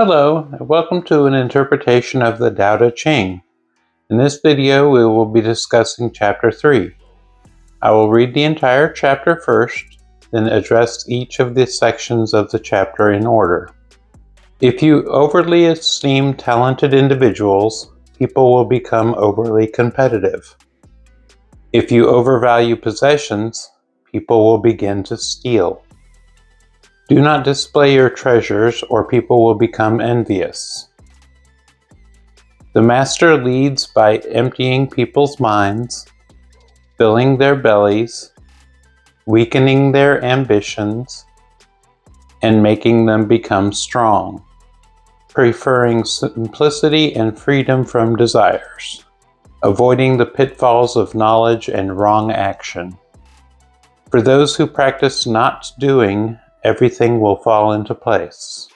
Hello, and welcome to an interpretation of the Tao Te Ching. In this video, we will be discussing Chapter 3. I will read the entire chapter first, then address each of the sections of the chapter in order. If you overly esteem talented individuals, people will become overly competitive. If you overvalue possessions, people will begin to steal. Do not display your treasures, or people will become envious. The master leads by emptying people's minds, filling their bellies, weakening their ambitions, and making them become strong, preferring simplicity and freedom from desires, avoiding the pitfalls of knowledge and wrong action. For those who practice not doing, everything will fall into place.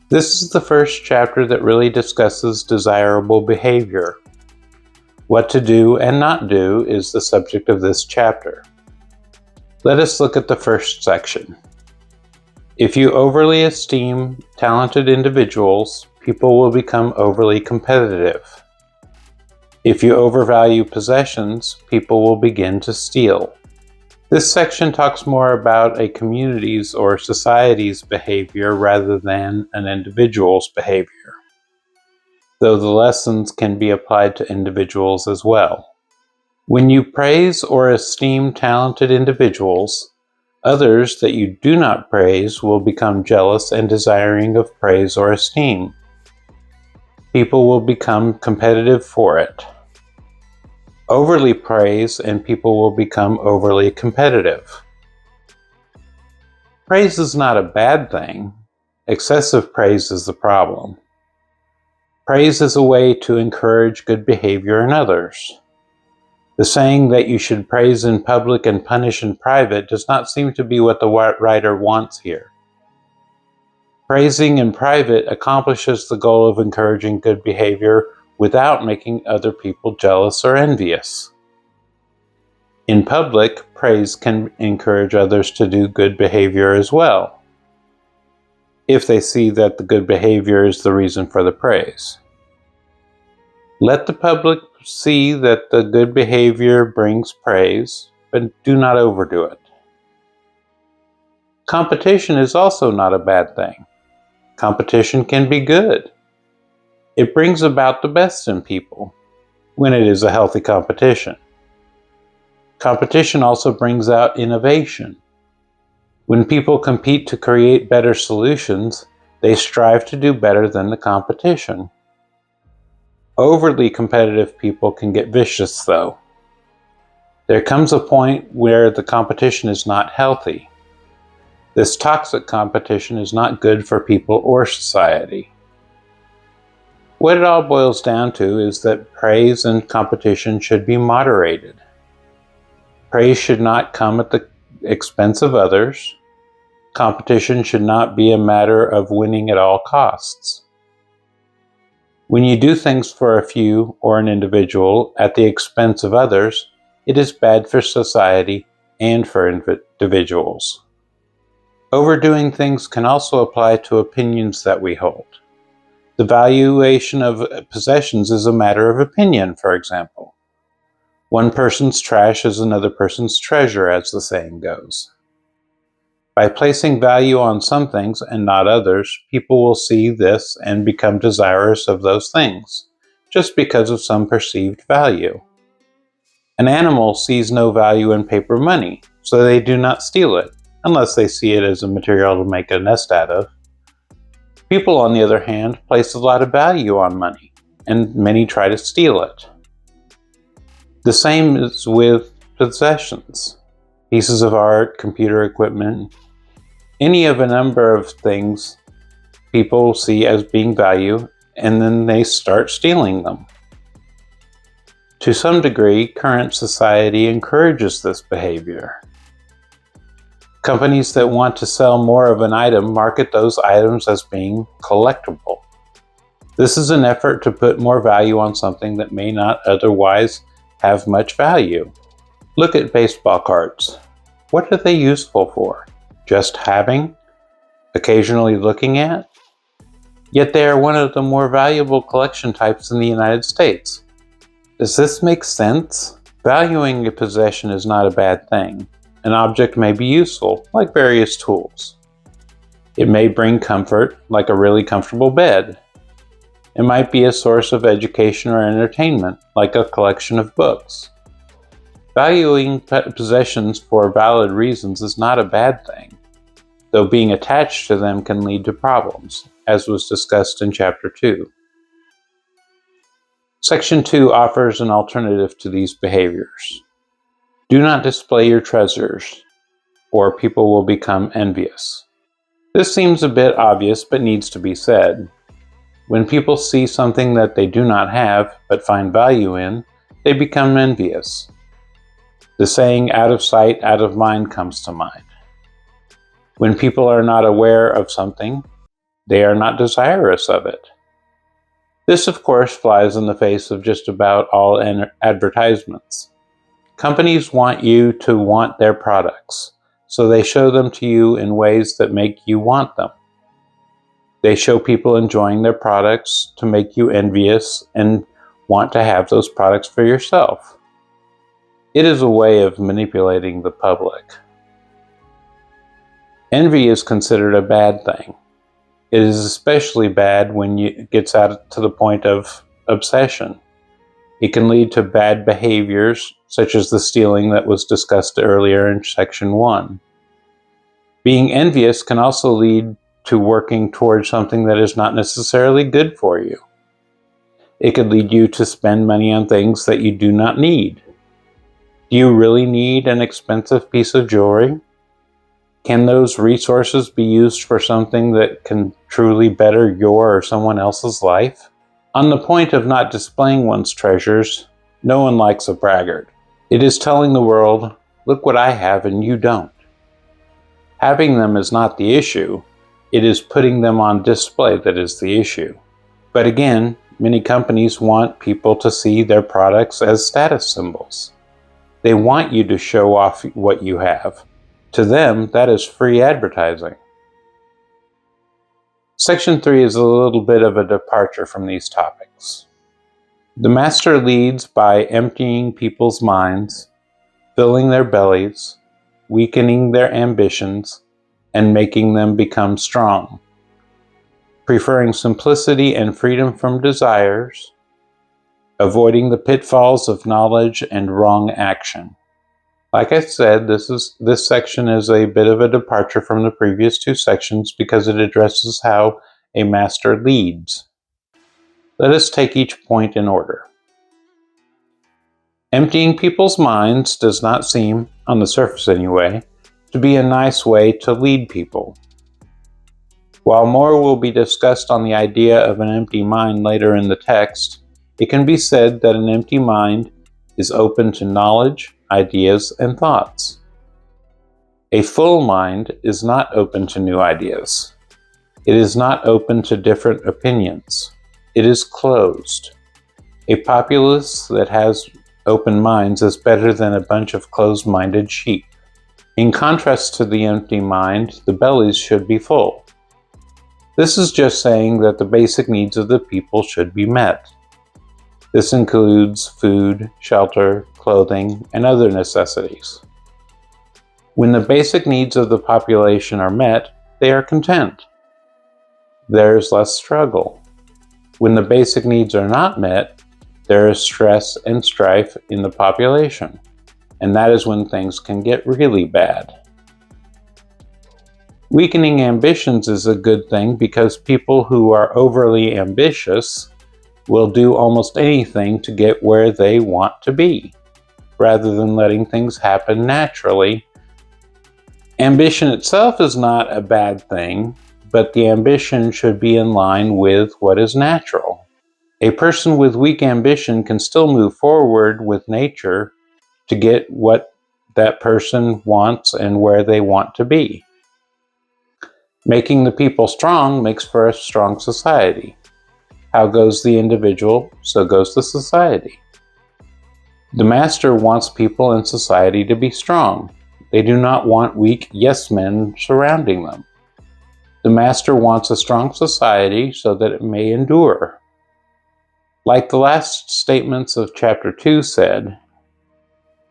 This is the first chapter that really discusses desirable behavior. What to do and not do is the subject of this chapter. Let us look at the first section. If you overly esteem talented individuals, people will become overly competitive. If you overvalue possessions, people will begin to steal. This section talks more about a community's or society's behavior rather than an individual's behavior, though the lessons can be applied to individuals as well. When you praise or esteem talented individuals, others that you do not praise will become jealous and desiring of praise or esteem. People will become competitive for it. Overly praise and people will become overly competitive. Praise is not a bad thing. Excessive praise is the problem. Praise is a way to encourage good behavior in others. The saying that you should praise in public and punish in private does not seem to be what the writer wants here. Praising in private accomplishes the goal of encouraging good behavior without making other people jealous or envious. In public, praise can encourage others to do good behavior as well, if they see that the good behavior is the reason for the praise. Let the public see that the good behavior brings praise, but do not overdo it. Competition is also not a bad thing. Competition can be good. It brings about the best in people when it is a healthy competition. Competition also brings out innovation. When people compete to create better solutions, they strive to do better than the competition. Overly competitive people can get vicious, though. There comes a point where the competition is not healthy. This toxic competition is not good for people or society. What it all boils down to is that praise and competition should be moderated. Praise should not come at the expense of others. Competition should not be a matter of winning at all costs. When you do things for a few or an individual at the expense of others, it is bad for society and for individuals. Overdoing things can also apply to opinions that we hold. The valuation of possessions is a matter of opinion, for example. One person's trash is another person's treasure, as the saying goes. By placing value on some things and not others, people will see this and become desirous of those things, just because of some perceived value. An animal sees no value in paper money, so they do not steal it, unless they see it as a material to make a nest out of. People, on the other hand, place a lot of value on money, and many try to steal it. The same is with possessions, pieces of art, computer equipment, any of a number of things people see as being value, and then they start stealing them. To some degree, current society encourages this behavior. Companies that want to sell more of an item market those items as being collectible. This is an effort to put more value on something that may not otherwise have much value. Look at baseball cards. What are they useful for? Just having? Occasionally looking at? Yet they are one of the more valuable collection types in the United States. Does this make sense? Valuing a possession is not a bad thing. An object may be useful, like various tools. It may bring comfort, like a really comfortable bed. It might be a source of education or entertainment, like a collection of books. Valuing possessions for valid reasons is not a bad thing, though being attached to them can lead to problems, as was discussed in Chapter 2. Section 2 offers an alternative to these behaviors. Do not display your treasures, or people will become envious. This seems a bit obvious, but needs to be said. When people see something that they do not have, but find value in, they become envious. The saying, out of sight, out of mind, comes to mind. When people are not aware of something, they are not desirous of it. This, of course, flies in the face of just about all advertisements. Companies want you to want their products, so they show them to you in ways that make you want them. They show people enjoying their products to make you envious and want to have those products for yourself. It is a way of manipulating the public. Envy is considered a bad thing. It is especially bad when it gets out to the point of obsession. It can lead to bad behaviors, such as the stealing that was discussed earlier in Section 1. Being envious can also lead to working towards something that is not necessarily good for you. It could lead you to spend money on things that you do not need. Do you really need an expensive piece of jewelry? Can those resources be used for something that can truly better your or someone else's life? On the point of not displaying one's treasures, no one likes a braggart. It is telling the world, look what I have and you don't. Having them is not the issue. It is putting them on display that is the issue. But again, many companies want people to see their products as status symbols. They want you to show off what you have. To them, that is free advertising. Section 3 is a little bit of a departure from these topics. The master leads by emptying people's minds, filling their bellies, weakening their ambitions, and making them become strong, preferring simplicity and freedom from desires, avoiding the pitfalls of knowledge and wrong action. Like I said, this section is a bit of a departure from the previous two sections because it addresses how a master leads. Let us take each point in order. Emptying people's minds does not seem, on the surface anyway, to be a nice way to lead people. While more will be discussed on the idea of an empty mind later in the text, it can be said that an empty mind is open to knowledge, ideas, and thoughts. A full mind is not open to new ideas. It is not open to different opinions. It is closed. A populace that has open minds is better than a bunch of closed-minded sheep. In contrast to the empty mind, the bellies should be full. This is just saying that the basic needs of the people should be met. This includes food, shelter, clothing, and other necessities. When the basic needs of the population are met, they are content. There is less struggle. When the basic needs are not met, there is stress and strife in the population, and that is when things can get really bad. Weakening ambitions is a good thing because people who are overly ambitious will do almost anything to get where they want to be, rather than letting things happen naturally. Ambition itself is not a bad thing, but the ambition should be in line with what is natural. A person with weak ambition can still move forward with nature to get what that person wants and where they want to be. Making the people strong makes for a strong society. How goes the individual, so goes the society. The master wants people in society to be strong. They do not want weak yes men surrounding them. The master wants a strong society so that it may endure. Like the last statements of Chapter 2 said,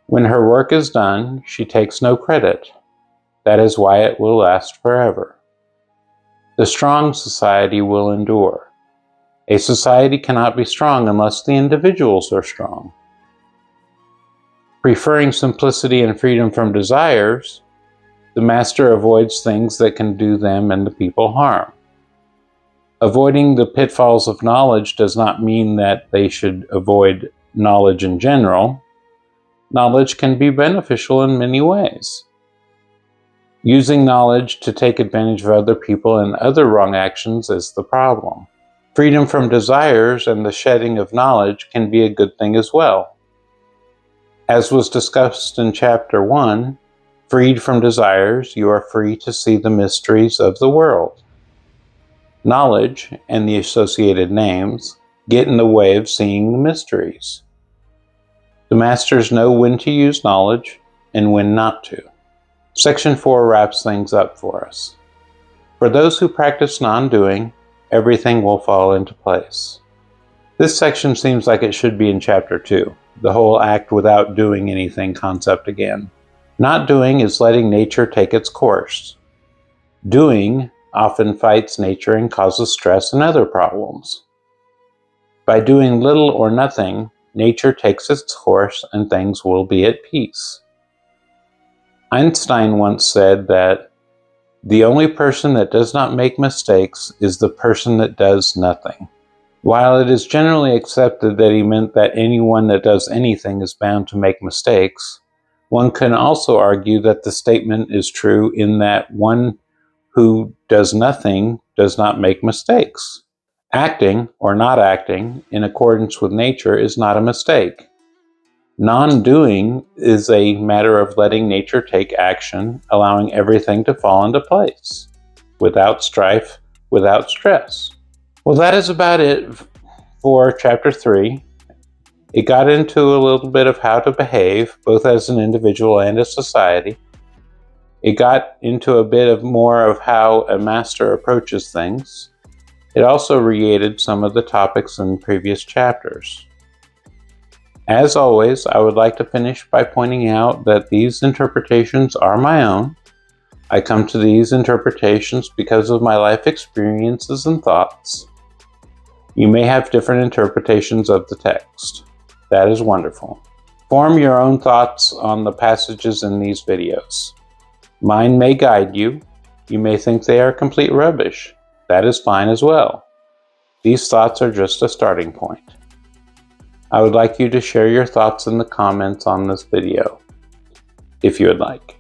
when her work is done, she takes no credit. That is why it will last forever. The strong society will endure. A society cannot be strong unless the individuals are strong. Preferring simplicity and freedom from desires, the master avoids things that can do them and the people harm. Avoiding the pitfalls of knowledge does not mean that they should avoid knowledge in general. Knowledge can be beneficial in many ways. Using knowledge to take advantage of other people and other wrong actions is the problem. Freedom from desires and the shedding of knowledge can be a good thing as well. As was discussed in Chapter 1, freed from desires, you are free to see the mysteries of the world. Knowledge, and the associated names, get in the way of seeing the mysteries. The masters know when to use knowledge and when not to. Section 4 wraps things up for us. For those who practice non-doing, everything will fall into place. This section seems like it should be in Chapter 2, the whole act without doing anything concept again. Not doing is letting nature take its course. Doing often fights nature and causes stress and other problems. By doing little or nothing, nature takes its course and things will be at peace. Einstein once said that the only person that does not make mistakes is the person that does nothing. While it is generally accepted that he meant that anyone that does anything is bound to make mistakes, one can also argue that the statement is true in that one who does nothing does not make mistakes. Acting, or not acting, in accordance with nature is not a mistake. Non-doing is a matter of letting nature take action, allowing everything to fall into place, without strife, without stress. Well, that is about it for Chapter 3. It got into a little bit of how to behave, both as an individual and a society. It got into a bit of more of how a master approaches things. It also reiterated some of the topics in previous chapters. As always, I would like to finish by pointing out that these interpretations are my own. I come to these interpretations because of my life experiences and thoughts. You may have different interpretations of the text. That is wonderful. Form your own thoughts on the passages in these videos. Mine may guide you. You may think they are complete rubbish. That is fine as well. These thoughts are just a starting point. I would like you to share your thoughts in the comments on this video, if you would like.